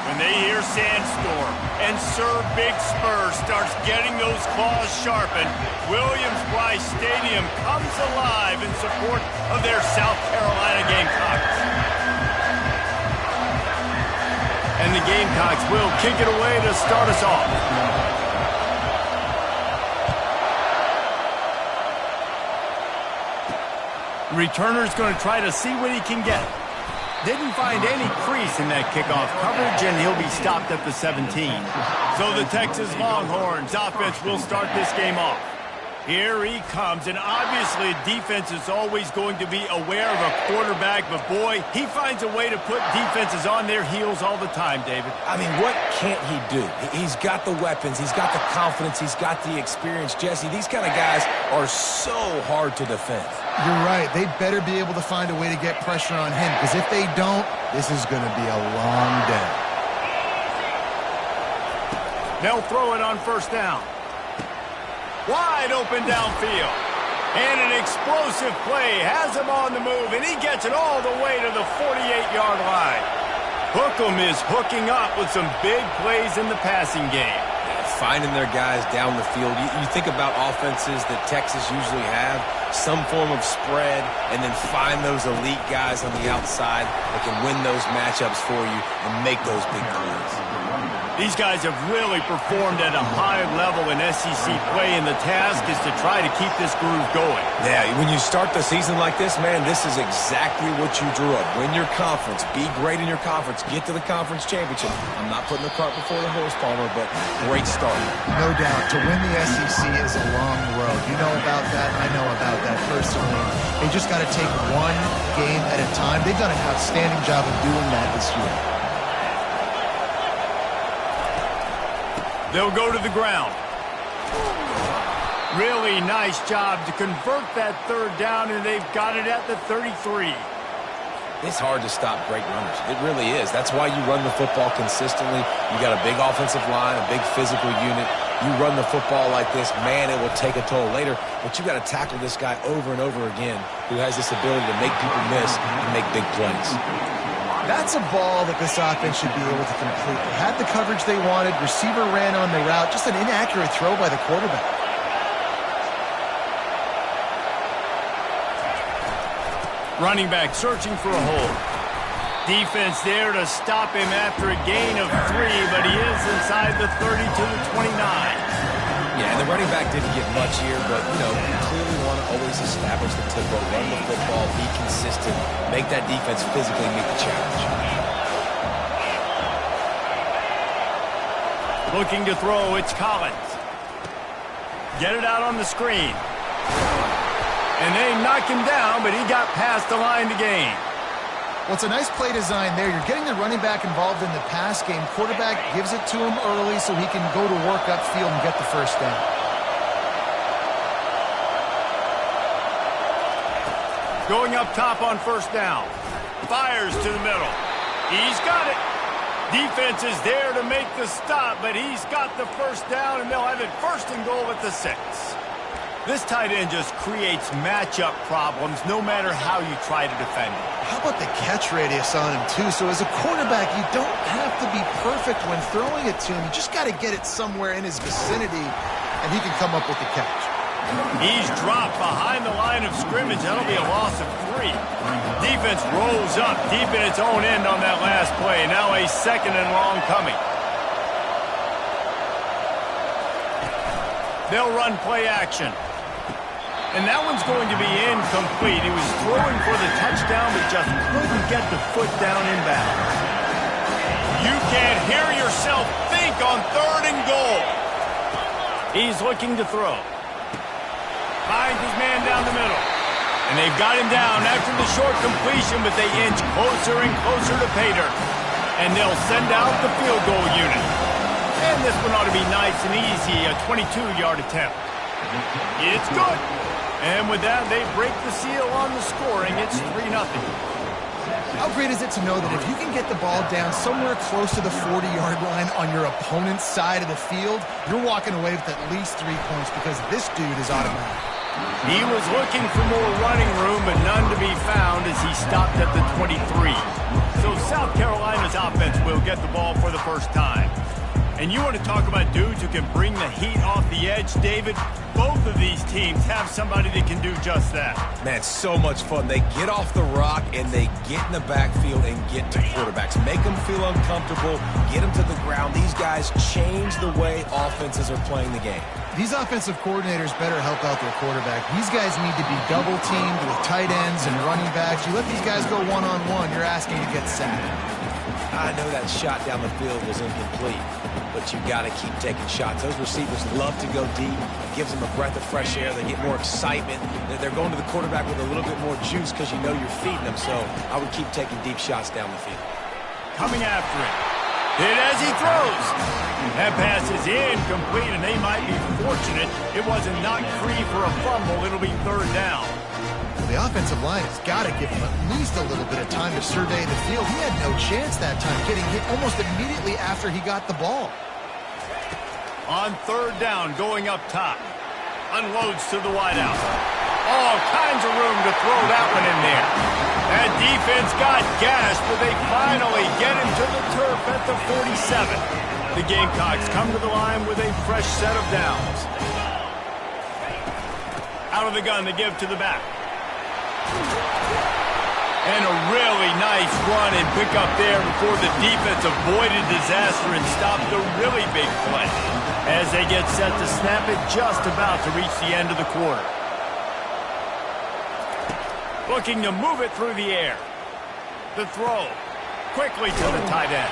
When they hear Sandstorm and Sir Big Spur starts getting those claws sharpened, Williams-Brice Stadium comes alive in support of their South Carolina Gamecocks. And the Gamecocks will kick it away to start us off. The returner's going to try to see what he can get. Didn't find any crease in that kickoff coverage, and he'll be stopped at the 17. So the Texas Longhorns offense will start this game off. Here he comes, and obviously defense is always going to be aware of a quarterback, but boy, he finds a way to put defenses on their heels all the time, David. I mean, what can't he do? He's got the weapons, he's got the confidence, he's got the experience. Jesse, these kind of guys are so hard to defend. You're right. They better be able to find a way to get pressure on him, because if they don't, this is going to be a long day. They'll throw it on first down. Wide open downfield. And an explosive play has him on the move, and he gets it all the way to the 48-yard line. Hookem is hooking up with some big plays in the passing game. Finding their guys down the field. You think about offenses that Texas usually have, some form of spread, and then find those elite guys on the outside that can win those matchups for you and make those big plays. These guys have really performed at a high level in SEC play, and the task is to try to keep this groove going. Yeah, when you start the season like this, man, this is exactly what you drew up. Win your conference, be great in your conference, get to the conference championship. I'm not putting the cart before the horse, Palmer, but great start. No doubt. To win the SEC is a long road. You know about that. I know about that personally. They just got to take one game at a time. They've done an outstanding job of doing that this year. They'll go to the ground. Really nice job to convert that third down, and they've got it at the 33. It's hard to stop great runners. It really is. That's why you run the football consistently. You got a big offensive line, a big physical unit. You run the football like this, man, it will take a toll later. But you got to tackle this guy over and over again who has this ability to make people miss and make big plays. That's a ball that this offense should be able to complete. They had the coverage they wanted. Receiver ran on the route. Just an inaccurate throw by the quarterback. Running back searching for a hole. Defense there to stop him after a gain of 3, but he is inside the 30 to the 29. Yeah, and the running back didn't get much here, but, you know, you clearly want to always establish the tempo, run the football, be consistent, make that defense physically meet the challenge. Looking to throw, it's Collins. Get it out on the screen. And they knock him down, but he got past the line to gain. Well, it's a nice play design there. You're getting the running back involved in the pass game. Quarterback gives it to him early so he can go to work upfield and get the first down. Going up top on first down. Fires to the middle. He's got it. Defense is there to make the stop, but he's got the first down, and they'll have it first and goal at the 6. This tight end just creates matchup problems no matter how you try to defend him. How about the catch radius on him, too? So as a quarterback, you don't have to be perfect when throwing it to him. You just got to get it somewhere in his vicinity, and he can come up with the catch. He's dropped behind the line of scrimmage. That'll be a loss of 3. Defense rolls up deep in its own end on that last play. Now a second and long coming. They'll run play action. And that one's going to be incomplete. He was throwing for the touchdown, but just couldn't get the foot down inbounds. You can't hear yourself think on 3rd and goal. He's looking to throw. Finds his man down the middle. And they've got him down after the short completion, but they inch closer and closer to pay dirt. And they'll send out the field goal unit. And this one ought to be nice and easy, a 22-yard attempt. It's good. And with that, they break the seal on the scoring. It's 3-0. How great is it to know that if you can get the ball down somewhere close to the 40-yard line on your opponent's side of the field, you're walking away with at least 3 points because this dude is automatic. He was looking for more running room, but none to be found as he stopped at the 23. So South Carolina's offense will get the ball for the first time. And you want to talk about dudes who can bring the heat off the edge, David? Both of these teams have somebody that can do just that. Man, so much fun. They get off the rock and they get in the backfield and get to quarterbacks. Make them feel uncomfortable, get them to the ground. These guys change the way offenses are playing the game. These offensive coordinators better help out their quarterback. These guys need to be double-teamed with tight ends and running backs. You let these guys go one-on-one, you're asking to get sacked. I know that shot down the field was incomplete, but you got to keep taking shots. Those receivers love to go deep. It gives them a breath of fresh air. They get more excitement. They're going to the quarterback with a little bit more juice because you know you're feeding them. So I would keep taking deep shots down the field. Coming after it. Hit as he throws. That pass is incomplete, and they might be fortunate it wasn't knocked free for a fumble. It'll be third down. The offensive line has got to give him at least a little bit of time to survey the field. He had no chance that time, getting hit almost immediately after he got the ball. On third down, going up top. Unloads to the wideout. All kinds of room to throw that one in there. That defense got gashed, but they finally get him to the turf at the 47. The Gamecocks come to the line with a fresh set of downs. Out of the gun, they give to the back. And a really nice run and pick up there before the defense avoided disaster and stopped the really big play as they get set to snap it just about to reach the end of the quarter. Looking to move it through the air. The throw quickly to the tight end.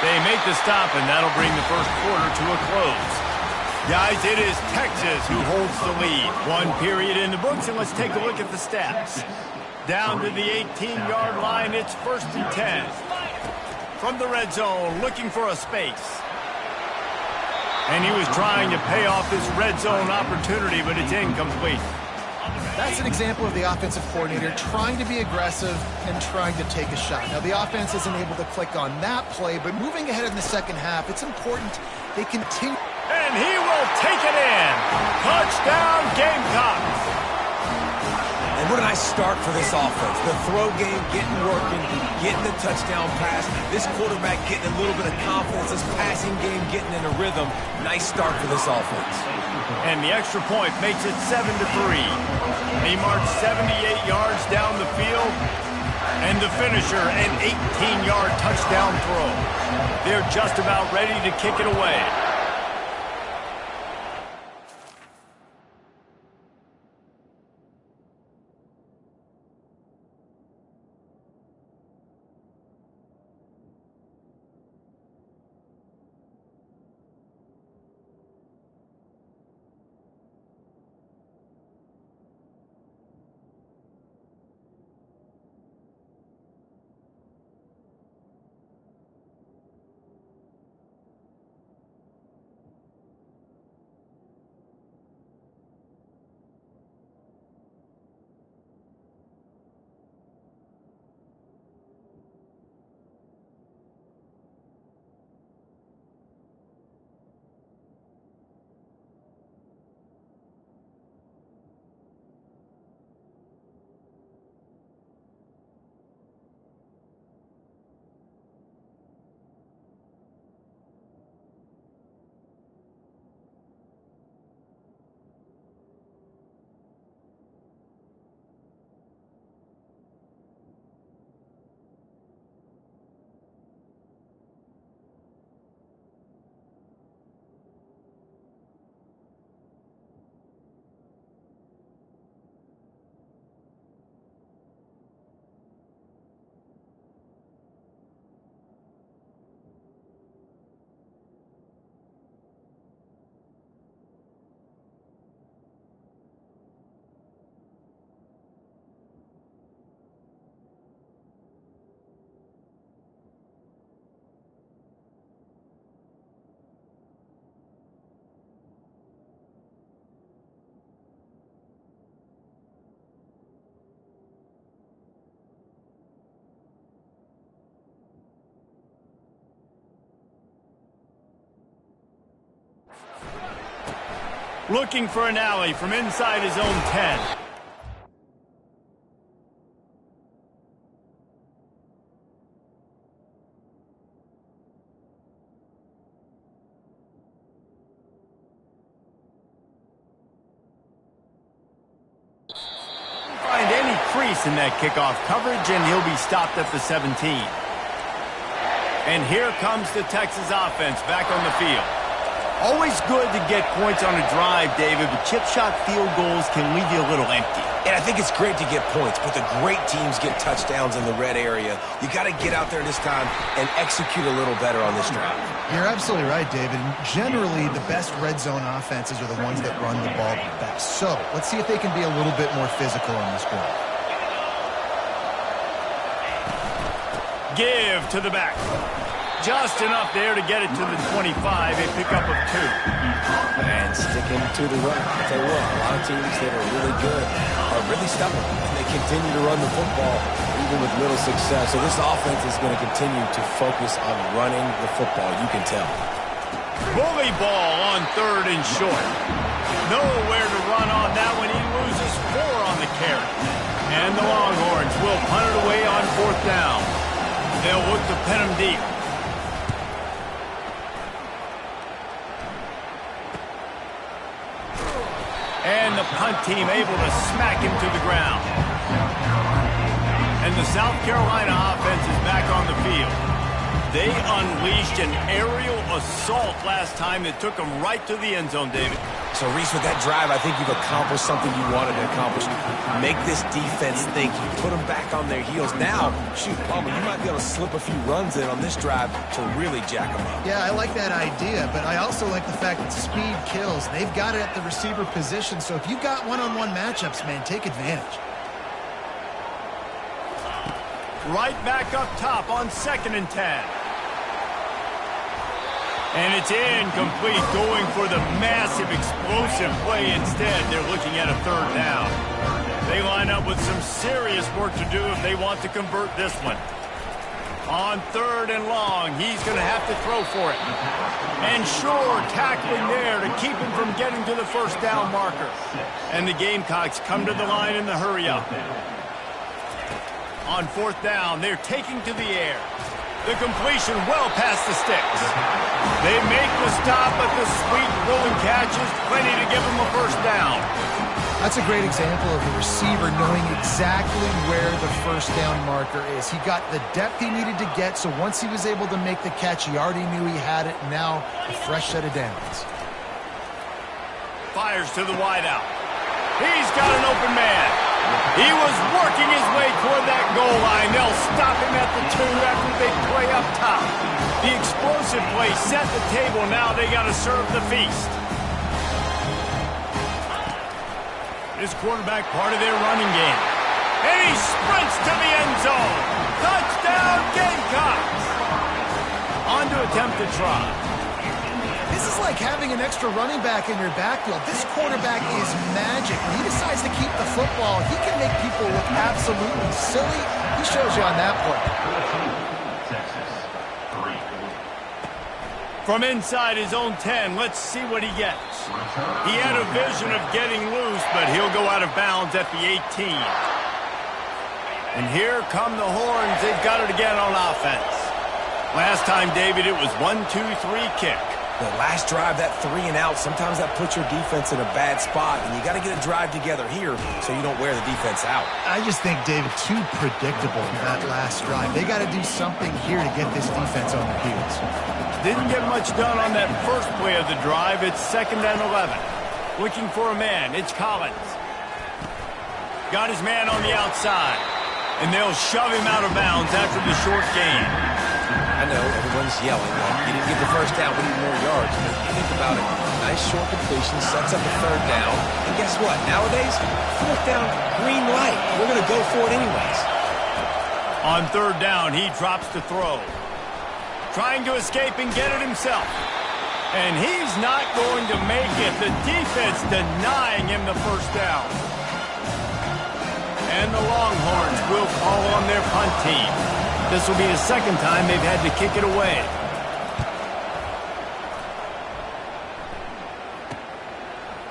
They make the stop, and that'll bring the first quarter to a close. Guys, it is Texas who holds the lead. One period in the books, and let's take a look at the stats. Down to the 18-yard line, it's 1st and 10. From the red zone, looking for a space. And he was trying to pay off this red zone opportunity, but it's incomplete. That's an example of the offensive coordinator trying to be aggressive and trying to take a shot. Now, the offense isn't able to click on that play, but moving ahead in the second half, it's important they continue. And he will take it in. Touchdown, Gamecocks. And what a nice start for this offense. The throw game getting working, getting the touchdown pass. This quarterback getting a little bit of confidence. This passing game getting in a rhythm. Nice start for this offense. And the extra point makes it 7-3. They march 78 yards down the field. And the finisher, an 18-yard touchdown throw. They're just about ready to kick it away. Looking for an alley from inside his own 10. Find any crease in that kickoff coverage, and he'll be stopped at the 17. And here comes the Texas offense back on the field. Always good to get points on a drive, David, but chip shot field goals can leave you a little empty. And I think it's great to get points, but the great teams get touchdowns in the red area. You got to get out there this time and execute a little better on this drive. You're absolutely right, David. Generally, the best red zone offenses are the ones that run the ball the best. So let's see if they can be a little bit more physical on this drive. Give to the back. Just enough there to get it to the 25, a pickup of 2. And sticking to the run. I'll tell you what, a lot of teams that are really good are really stubborn, and they continue to run the football even with little success. So this offense is going to continue to focus on running the football, you can tell. Bully ball on 3rd and short. Nowhere to run on that one. He loses 4 on the carry. And the Longhorns will punt it away on 4th down. They'll look to pin him deep. And the punt team able to smack him to the ground. And the South Carolina offense is back on the field. They unleashed an aerial assault last time that took them right to the end zone, David. So, Reese, with that drive, I think you've accomplished something you wanted to accomplish. Make this defense think. You put them back on their heels. Now, shoot, Palmer, you might be able to slip a few runs in on this drive to really jack them up. Yeah, I like that idea, but I also like the fact that speed kills. They've got it at the receiver position, so if you've got one-on-one matchups, man, take advantage. Right back up top on 2nd and 10. And it's incomplete, going for the massive explosive play instead. They're looking at a 3rd down. They line up with some serious work to do if they want to convert this one. On 3rd and long, he's going to have to throw for it. And sure, tackling there to keep him from getting to the 1st down marker. And the Gamecocks come to the line in the hurry up. On 4th down, they're taking to the air. The completion well past the sticks. They make the stop, but the sweet rolling catch is plenty to give them a 1st down. That's a great example of a receiver knowing exactly where the 1st down marker is. He got the depth he needed to get, so once he was able to make the catch, he already knew he had it. Now, a fresh set of downs. Fires to the wideout. He's got an open man. He was working his way toward that goal line. They'll stop him at the 2 after they play up top. The explosive play set the table. Now they got to serve the feast. This quarterback part of their running game. And he sprints to the end zone. Touchdown, Gamecocks. On to attempt to try. This is like having an extra running back in your backfield. This quarterback is magic. When he decides to keep the football, he can make people look absolutely silly. He shows you on that play. From inside his own 10, let's see what he gets. He had a vision of getting loose, but he'll go out of bounds at the 18. And here come the Horns. They've got it again on offense. Last time, David, it was 1-2-3 kick. The last drive, that 3 and out, sometimes that puts your defense in a bad spot, and you got to get a drive together here so you don't wear the defense out. I just think, David, too predictable in that last drive. They got to do something here to get this defense on their heels. Didn't get much done on that first play of the drive. It's 2nd and 11. Looking for a man. It's Collins. Got his man on the outside, and they'll shove him out of bounds after the short gain. I know everyone's yelling. You didn't get the 1st down, we need more yards. But you think about it, nice short completion, sets up a 3rd down. And guess what? Nowadays, 4th down, green light. We're going to go for it anyways. On 3rd down, he drops to throw. Trying to escape and get it himself. And he's not going to make it. The defense denying him the 1st down. And the Longhorns will call on their punt team. This will be the 2nd time they've had to kick it away.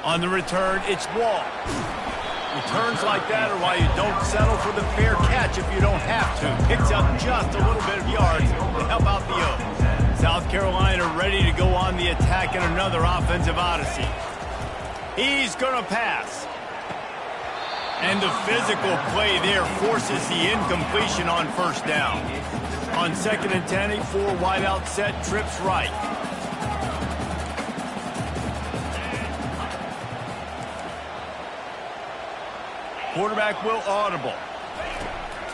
On the return, it's Wall. Returns like that are why you don't settle for the fair catch if you don't have to. Picks up just a little bit of yards to help out the Oaks. South Carolina ready to go on the attack in another offensive odyssey. He's going to pass. And the physical play there forces the incompletion on first down. On 2nd and 10, a 4-wideout set, trips right. Quarterback will audible.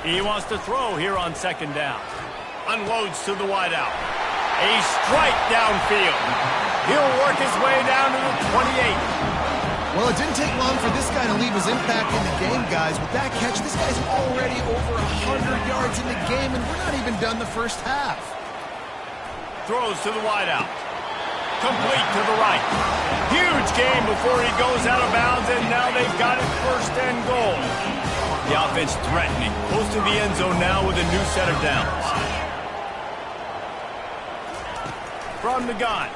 He wants to throw here on 2nd down. Unloads to the wideout. A strike downfield. He'll work his way down to the 28. Well, it didn't take long for this guy to leave his impact in the game, guys. With that catch, this guy's already over 100 yards in the game, and we're not even done the first half. Throws to the wideout. Complete to the right. Huge game before he goes out of bounds, and now they've got it 1st and goal. The offense threatening. Close to the end zone now with a new set of downs. From the gun.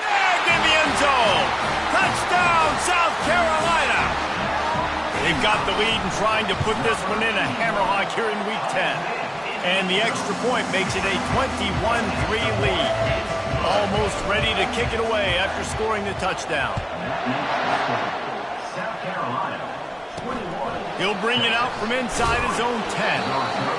Back in the end zone. Touchdown, South Carolina. They've got the lead and trying to put this one in a hammerlock here in Week 10. And the extra point makes it a 21-3 lead. Almost ready to kick it away after scoring the touchdown. South Carolina, 21. He'll bring it out from inside his own 10.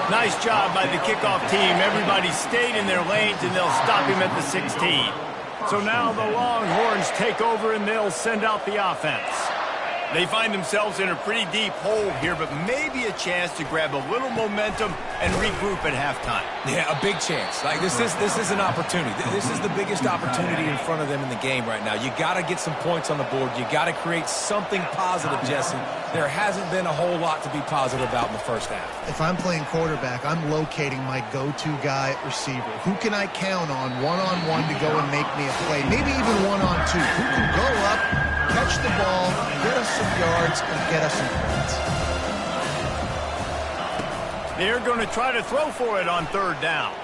Nice job by the kickoff team. Everybody stayed in their lanes, and they'll stop him at the 16. So now the Longhorns take over, and they'll send out the offense. They find themselves in a pretty deep hole here, but maybe a chance to grab a little momentum and regroup at halftime. Yeah, a big chance. Like this is an opportunity. This is the biggest opportunity in front of them in the game right now. You got to get some points on the board. You got to create something positive, Jesse. There hasn't been a whole lot to be positive about in the first half. If I'm playing quarterback, I'm locating my go-to guy at receiver. Who can I count on one-on-one to go and make me a play? Maybe even one-on-two. Who can go up, catch the ball, get us some yards, and get us some points? They're going to try to throw for it on third down.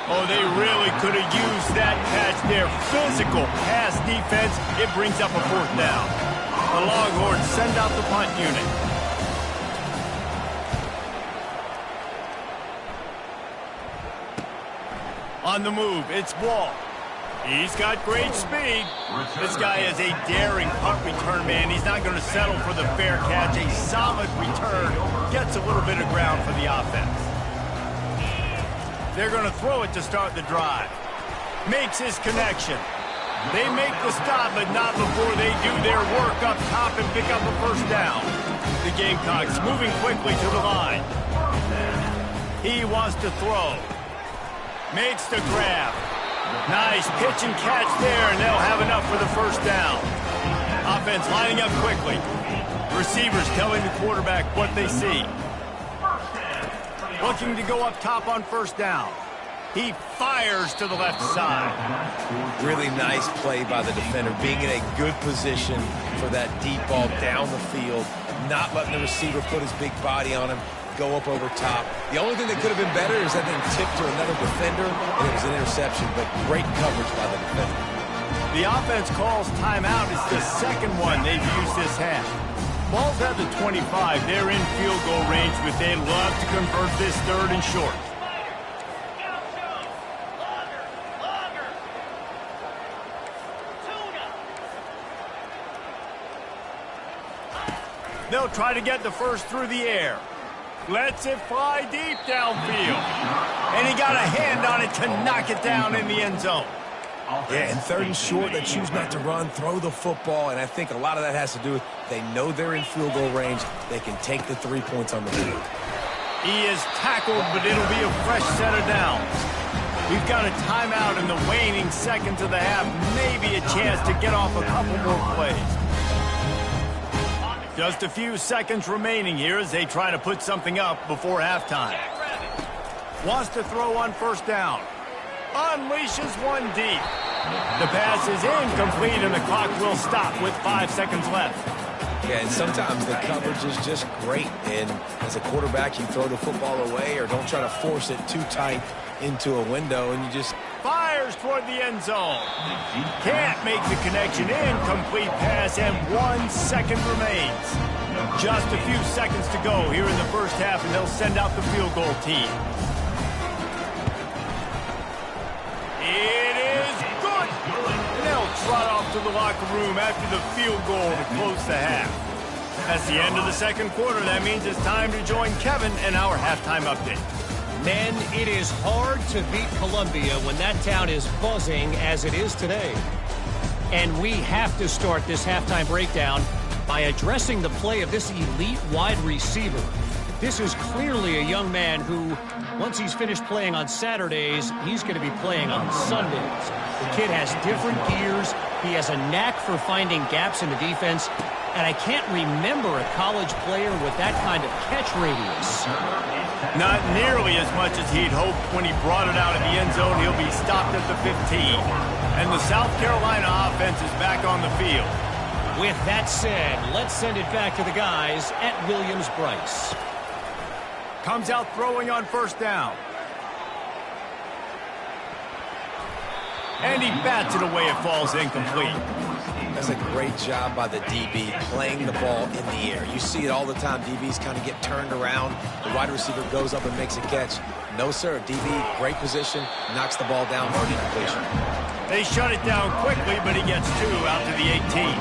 Oh, they really could have used that catch there. Physical pass defense. It brings up a fourth down. The Longhorns send out the punt unit. On the move, it's Wall. He's got great speed. This guy is a daring punt return man. He's not going to settle for the fair catch. A solid return. Gets a little bit of ground for the offense. They're going to throw it to start the drive. Makes his connection. They make the stop, but not before they do their work up top and pick up a first down. The Gamecocks moving quickly to the line. He wants to throw. Makes the grab. Nice pitch and catch there, and they'll have enough for the first down. Offense lining up quickly. Receivers telling the quarterback what they see. Looking to go up top on first down. He fires to the left side. Really nice play by the defender, being in a good position for that deep ball down the field, not letting the receiver put his big body on him, go up over top. The only thing that could have been better is that thing tipped to another defender, and it was an interception, but great coverage by the defender. The offense calls timeout. It's the second one they've used this half. Ball's at the 25. They're in field goal range, but they'd love to convert this third and short. They'll try to get the first through the air. Lets it fly deep downfield. And he got a hand on it to knock it down in the end zone. Yeah, and third and short, they choose not to run, throw the football, and I think a lot of that has to do with they know they're in field goal range. They can take the 3 points on the board. He is tackled, but it'll be a fresh set of downs. We've got a timeout in the waning seconds of the half. Maybe a chance to get off a couple more plays. Just a few seconds remaining here as they try to put something up before halftime. Wants to throw on first down. Unleashes one deep. The pass is incomplete, and the clock will stop with 5 seconds left. Yeah, and sometimes the coverage is just great. And as a quarterback, you throw the football away or don't try to force it too tight into a window, and you just... Fires toward the end zone. Can't make the connection. Incomplete pass, and 1 second remains. Just a few seconds to go here in the first half, and they'll send out the field goal team. It is good. And they'll trot off to the locker room after the field goal to close the half. That's the end of the second quarter. That means it's time to join Kevin in our halftime update. Men, it is hard to beat Columbia when that town is buzzing as it is today. And we have to start this halftime breakdown by addressing the play of this elite wide receiver. This is clearly a young man who, once he's finished playing on Saturdays, he's going to be playing on Sundays. The kid has different gears. He has a knack for finding gaps in the defense. And I can't remember a college player with that kind of catch radius. Not nearly as much as he'd hoped when he brought it out of the end zone. He'll be stopped at the 15. And the South Carolina offense is back on the field. With that said, let's send it back to the guys at Williams-Brice. Comes out throwing on first down. And he bats it away. It falls incomplete. That's a great job by the DB playing the ball in the air. You see it all the time. DBs kind of get turned around. The wide receiver goes up and makes a catch. No, sir. DB, great position, knocks the ball down for the completion. They shut it down quickly, but he gets 2 out to the 18.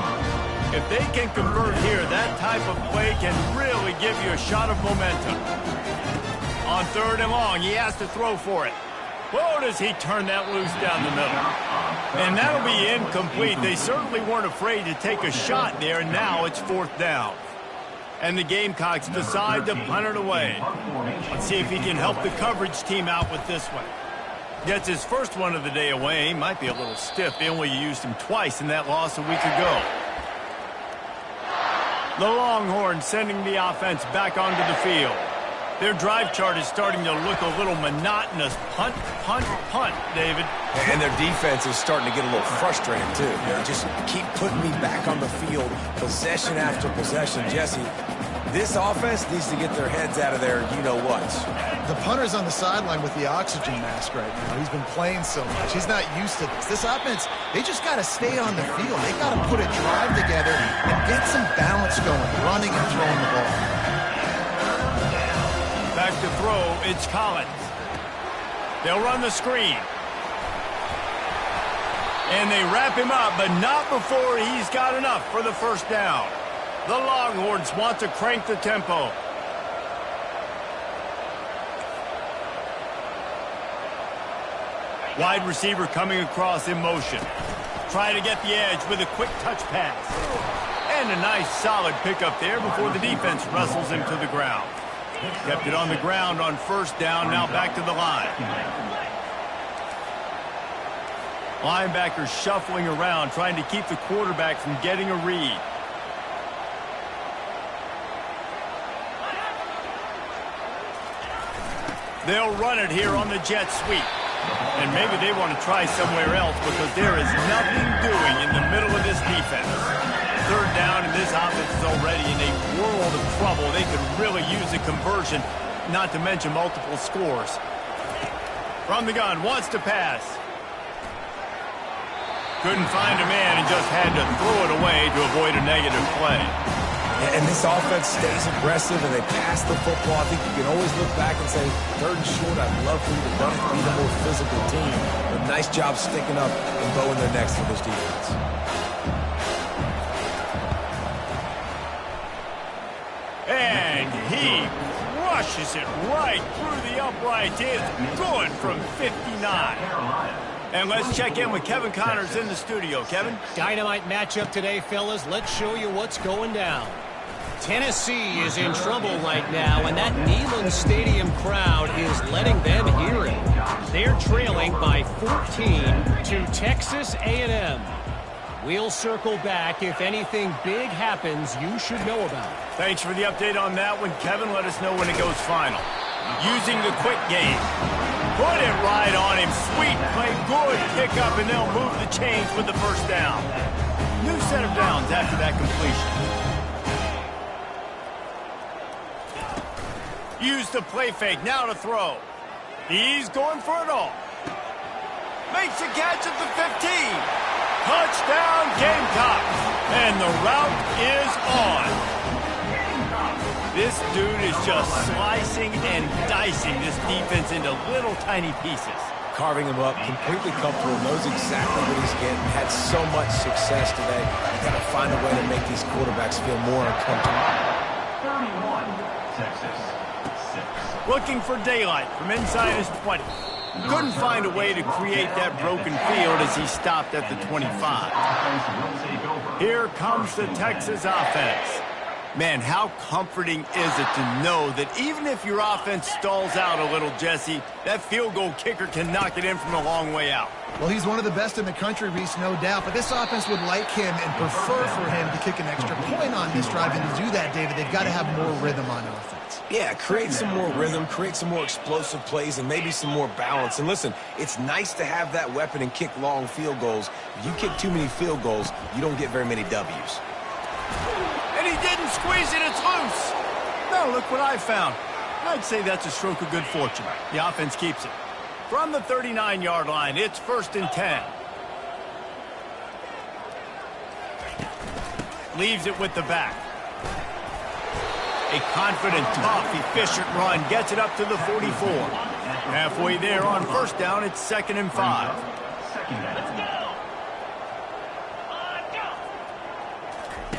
If they can convert here, that type of play can really give you a shot of momentum. On 3rd and long, he has to throw for it. Whoa, does he turn that loose down the middle. And that'll be incomplete. They certainly weren't afraid to take a shot there, and now it's 4th down. And the Gamecocks decide to punt it away. Let's see if he can help the coverage team out with this one. Gets his first one of the day away. He might be a little stiff. They only used him twice in that loss a week ago. The Longhorns sending the offense back onto the field. Their drive chart is starting to look a little monotonous. Punt, punt, punt, David. And their defense is starting to get a little frustrated, too. They just keep putting me back on the field, possession after possession. Jesse, this offense needs to get their heads out of there, you-know-what. The punter's on the sideline with the oxygen mask right now. He's been playing so much. He's not used to this. This offense, they just got to stay on the field. They got to put a drive together and get some balance going, running and throwing the ball. Back to throw, it's Collins. They'll run the screen. And they wrap him up, but not before he's got enough for the 1st down. The Longhorns want to crank the tempo. Wide receiver coming across in motion. Try to get the edge with a quick touch pass. And a nice solid pickup there before the defense wrestles him to the ground. Kept it on the ground on 1st down, now back to the line. Linebackers shuffling around, trying to keep the quarterback from getting a read. They'll run it here on the jet sweep. And maybe they want to try somewhere else because there is nothing doing in the middle of this defense. 3rd down, and this offense is already in a world of trouble. They could really use a conversion, not to mention multiple scores. From the gun, wants to pass. Couldn't find a man and just had to throw it away to avoid a negative play. And this offense stays aggressive, and they pass the football. I think you can always look back and say, 3rd and short, I'd love for you to run it, be the more physical team. But nice job sticking up and going their necks for this defense. And he rushes it right through the uprights. It's good from 59. And let's check in with Kevin Connors in the studio. Kevin? Dynamite matchup today, fellas. Let's show you what's going down. Tennessee is in trouble right now, and that Neyland Stadium crowd is letting them hear it. They're trailing by 14 to Texas A&M. We'll circle back. If anything big happens, you should know about it. Thanks for the update on that one, Kevin. Let us know when it goes final. Using the quick game. Put it right on him. Sweet play. Good pickup, and they'll move the chains with the 1st down. New set of downs after that completion. Use the play fake. Now to throw. He's going for it all. Makes a catch at the 15. Touchdown, Gamecocks. And the route is on. This dude is just slicing and dicing this defense into little tiny pieces. Carving him up, completely comfortable, knows exactly what he's getting, had so much success today. You got to find a way to make these quarterbacks feel more uncomfortable. 31, Texas, 6. Looking for daylight from inside his 20. Couldn't find a way to create that broken field as he stopped at the 25. Here comes the Texas offense. Man, how comforting is it to know that even if your offense stalls out a little, Jesse, that field goal kicker can knock it in from a long way out. Well, he's one of the best in the country, Reese, no doubt. But this offense would like him and prefer for him to kick an extra point on this drive. And to do that, David, they've got to have more rhythm on offense. Yeah, create some more rhythm, create some more explosive plays, and maybe some more balance. And listen, it's nice to have that weapon and kick long field goals. If you kick too many field goals, you don't get very many W's. And he didn't squeeze it, it's loose. No, look what I found. I'd say that's a stroke of good fortune. The offense keeps it. From the 39-yard line, it's 1st and 10. Leaves it with the back. A confident, tough, efficient run gets it up to the 44. Halfway there on first down, it's 2nd and 5.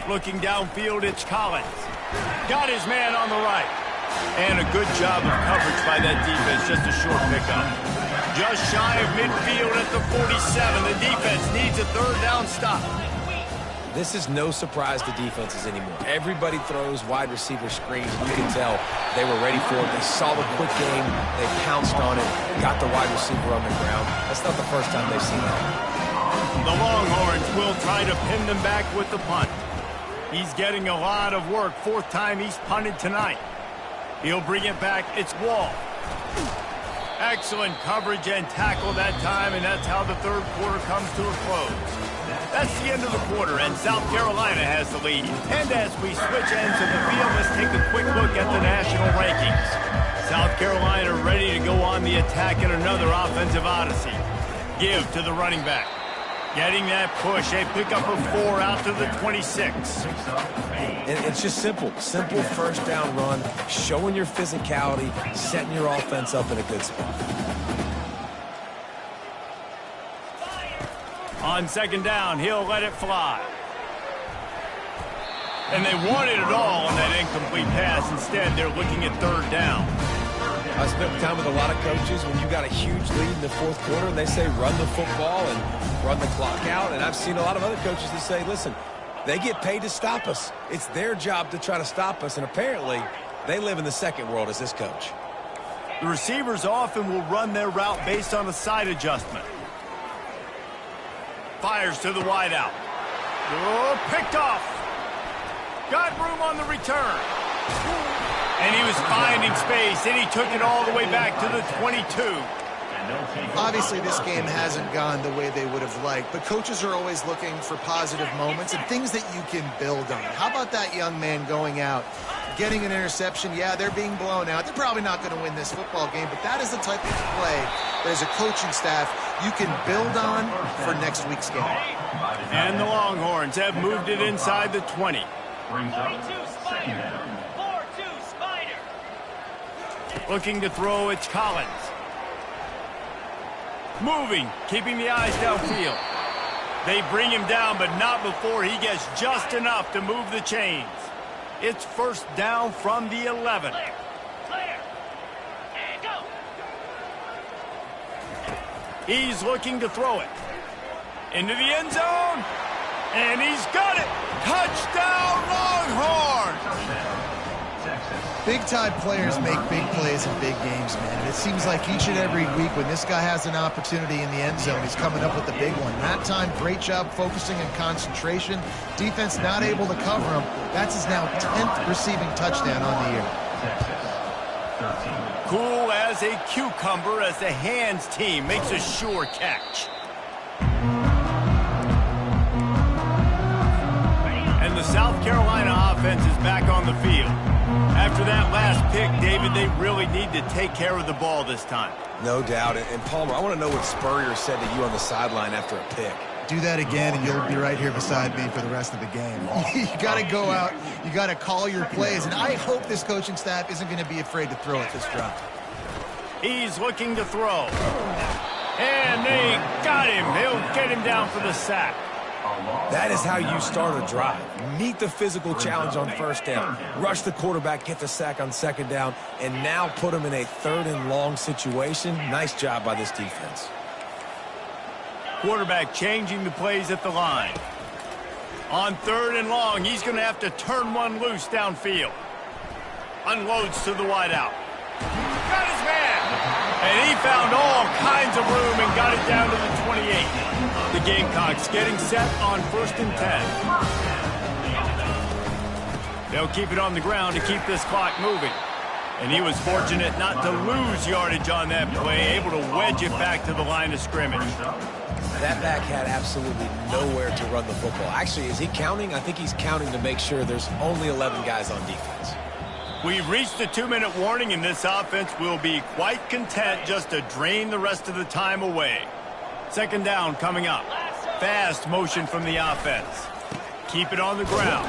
Looking downfield, it's Collins. Got his man on the right. And a good job of coverage by that defense, just a short pickup. Just shy of midfield at the 47. The defense needs a 3rd down stop. This is no surprise to defenses anymore. Everybody throws wide receiver screens. You can tell they were ready for it. They saw the quick game. They pounced on it, got the wide receiver on the ground. That's not the first time they've seen that. The Longhorns will try to pin them back with the punt. He's getting a lot of work. 4th time he's punted tonight. He'll bring it back. It's Wall. Excellent coverage and tackle that time, and that's how the 3rd quarter comes to a close. That's the end of the quarter, and South Carolina has the lead. And as we switch ends of the field, let's take a quick look at the national rankings. South Carolina ready to go on the attack in another offensive odyssey. Give to the running back. Getting that push, a pickup of 4 out to the 26. And it's just simple. Simple 1st down run, showing your physicality, setting your offense up in a good spot. On 2nd down, he'll let it fly. And they wanted it all on that incomplete pass. Instead, they're looking at 3rd down. I spent time with a lot of coaches when you got a huge lead in the 4th quarter, and they say run the football and run the clock out. And I've seen a lot of other coaches that say, listen, they get paid to stop us. It's their job to try to stop us, and apparently they live in the second world as this coach. The receivers often will run their route based on a side adjustment. Fires to the wideout. Oh, picked off. Got room on the return. And he was finding space, and he took it all the way back to the 22. Obviously, this game hasn't gone the way they would have liked, but coaches are always looking for positive moments and things that you can build on. How about that young man going out, getting an interception? Yeah, they're being blown out. They're probably not going to win this football game, but that is the type of play that as a coaching staff you can build on for next week's game. And the Longhorns have moved it inside the 20. 42 Spider. 4-2 Spider. Looking to throw, it's Collins. Moving, keeping the eyes downfield. They bring him down, but not before he gets just enough to move the chains. It's 1st down from the 11. Clear. And go. He's looking to throw it. Into the end zone. And he's got it. Touchdown, Longhorns! Big-time players make big plays in big games, man. And it seems like each and every week when this guy has an opportunity in the end zone, he's coming up with the big one. That time, great job focusing and concentration. Defense not able to cover him. That's his now 10th receiving touchdown on the year. Cool as a cucumber as the hands team makes a sure catch. And the South Carolina offense is back on the field. After that last pick, David, they really need to take care of the ball this time. No doubt. And Palmer, I want to know what Spurrier said to you on the sideline after a pick. Do that again, and you'll be right here beside me for the rest of the game. You got to go out. You got to call your plays. And I hope this coaching staff isn't going to be afraid to throw at this drive. He's looking to throw. And they got him. He'll get him down for the sack. That is how you start a drive. Meet the physical challenge on 1st down. Rush the quarterback, get the sack on 2nd down, and now put him in a 3rd and long situation. Nice job by this defense. Quarterback changing the plays at the line. On 3rd and long, he's going to have to turn one loose downfield. Unloads to the wideout. Got his man. And he found all kinds of room and got it down to the 28. The Gamecocks getting set on 1st and 10. They'll keep it on the ground to keep this clock moving. And he was fortunate not to lose yardage on that play, able to wedge it back to the line of scrimmage. That back had absolutely nowhere to run the football. Actually, is he counting? I think he's counting to make sure there's only 11 guys on defense. We've reached the 2-minute warning, and this offense will be quite content just to drain the rest of the time away. 2nd down coming up. Fast motion from the offense. keep it on the ground.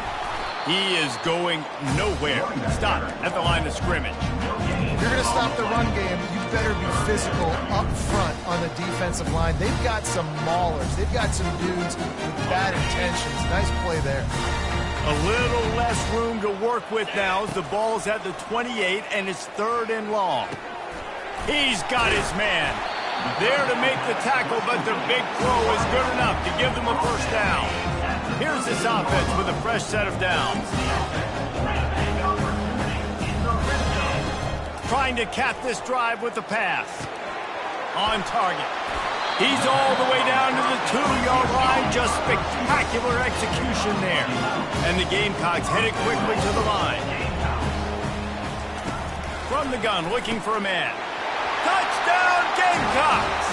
He is going nowhere. Stop at the line of scrimmage. If you're going to stop the run game, you better be physical up front on the defensive line. They've got some maulers. They've got some dudes with bad intentions. Nice play there. A little less room to work with now as the ball's at the 28 and it's 3rd and long. He's got his man. There to make the tackle, but the big throw is good enough to give them a first down. Here's this offense with a fresh set of downs. Trying to cap this drive with the pass. On target. He's all the way down to the 2-yard line. Just spectacular execution there. And the Gamecocks headed quickly to the line. From the gun, looking for a man. Touchdown, Gamecocks!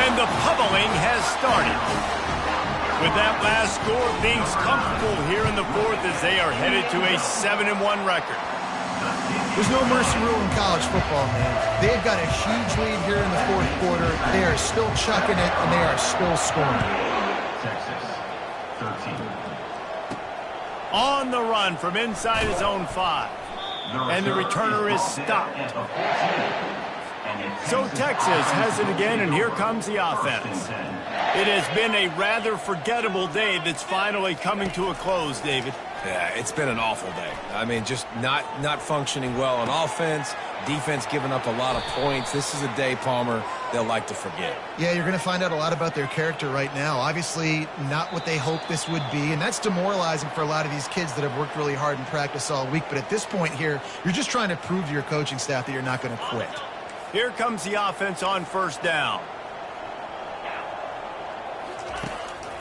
And the pummeling has started. With that last score, things comfortable here in the 4th as they are headed to a 7-1 record. There's no mercy rule in college football, man. They've got a huge lead here in the 4th quarter. They are still chucking it, and they are still scoring. Texas, 13. On the run from inside his own 5. And the returner is stopped. So Texas has it again, and here comes the offense. It has been a rather forgettable day that's finally coming to a close, David. Yeah, it's been an awful day. I mean, just not functioning well on offense, defense giving up a lot of points. This is a day, Palmer, they'll like to forget. Yeah, you're going to find out a lot about their character right now. Obviously, not what they hoped this would be, and that's demoralizing for a lot of these kids that have worked really hard in practice all week. But at this point here, you're just trying to prove to your coaching staff that you're not going to quit. Here comes the offense on first down.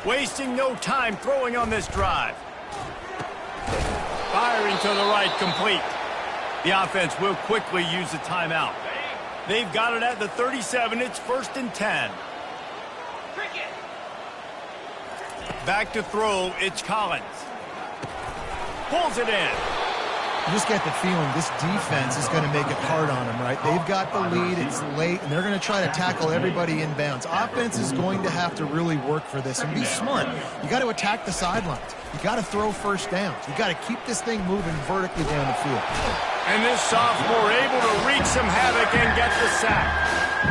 Wasting no time throwing on this drive. Firing to the right, complete. The offense will quickly use the timeout. They've got it at the 37. It's 1st and 10. Back to throw. It's Collins. Pulls it in. You just get the feeling this defense is going to make it hard on them, right? They've got the lead, it's late, and they're going to try to tackle everybody inbounds. Offense is going to have to really work for this and be smart. You got to attack the sidelines. You got to throw first downs. You got to keep this thing moving vertically down the field. And this sophomore able to wreak some havoc and get the sack.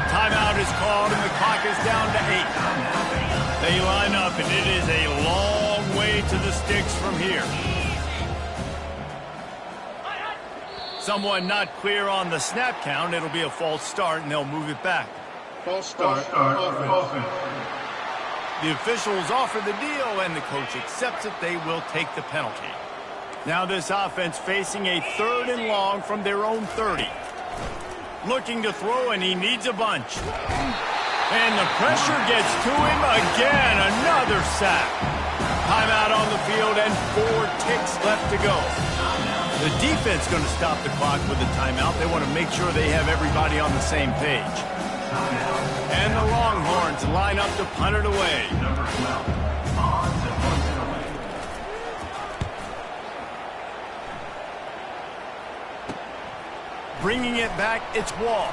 Timeout is called, and the clock is down to 8. They line up, and it is a long way to the sticks from here. Someone not clear on the snap count. It'll be a false start, and they'll move it back. False start. Offense. The officials offer the deal, and the coach accepts it. They will take the penalty. Now this offense facing a 3rd and long from their own 30. Looking to throw, and he needs a bunch. And the pressure gets to him again. Another sack. Timeout on the field, and 4 ticks left to go. The defense going to stop the clock with a timeout. They want to make sure they have everybody on the same page. And the Longhorns line up to punt it away. Number 12. On to punt it away. Bringing it back, it's Wall.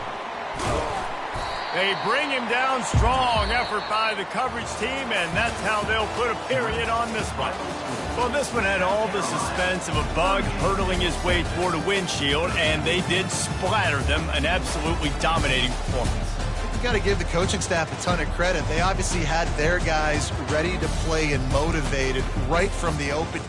They bring him down. Strong effort by the coverage team, and that's how they'll put a period on this one. Well, this one had all the suspense of a bug hurtling his way toward a windshield, and they did splatter them. An absolutely dominating performance. You got to give the coaching staff a ton of credit. They obviously had their guys ready to play and motivated right from the open.